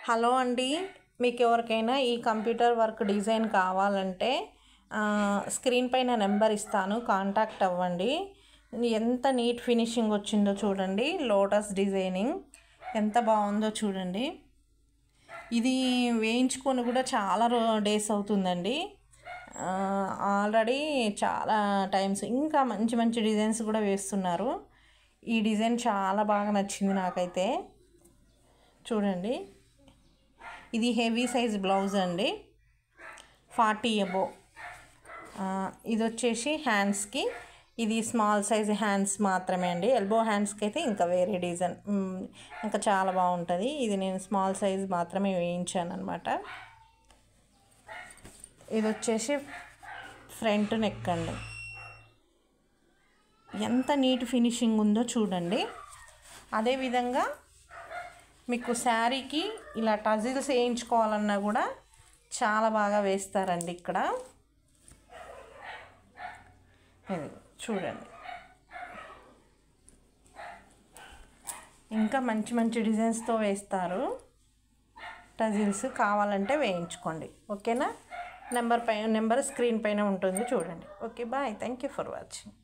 Hello అండి, మీకు ఎవరికైనా ఈ కంప్యూటర్ వర్క్ డిజైన్ కావాలంటే స్క్రీన్ పైన నెంబర్ ఇస్తాను, కాంటాక్ట్ అవ్వండి. ఎంత నీట్ ఫినిషింగ్ వచ్చిందో చూడండి. లోటస్ డిజైనింగ్ ఎంత బాగుందో చూడండి. ఇది వేయించుకొని కూడా చాలా డేస్ అవుతుందండి. ఆల్రెడీ చాలా టైమ్స్ ఇంకా మంచి మంచి డిజైన్స్ కూడా వేస్తున్నారు. ఈ డిజైన్ చాలా బాగా నచ్చింది నాకైతే. చూడండి, ఇది హెవీ సైజ్ బ్లౌజ్ అండి, 40 అబో. ఇది వచ్చేసి హ్యాండ్స్కి, ఇది స్మాల్ సైజ్ హ్యాండ్స్ మాత్రమే అండి. ఎల్బో హ్యాండ్స్కి అయితే ఇంకా వేరే డిజైన్ ఇంకా చాలా బాగుంటుంది. ఇది నేను స్మాల్ సైజ్ మాత్రమే వేయించాను అనమాట. ఇది వచ్చేసి ఫ్రంట్ నెక్ అండి. ఎంత నీట్ ఫినిషింగ్ ఉందో చూడండి. అదేవిధంగా మీకు శారీకి ఇలా టజిల్స్ వేయించుకోవాలన్నా కూడా చాలా బాగా వేస్తారండి ఇక్కడ. ఇది చూడండి, ఇంకా మంచి మంచి డిజైన్స్తో వేస్తారు. టజిల్స్ కావాలంటే వేయించుకోండి, ఓకేనా? నెంబర్ స్క్రీన్ పైన ఉంటుంది చూడండి. Okay, bye. Thank you for watching.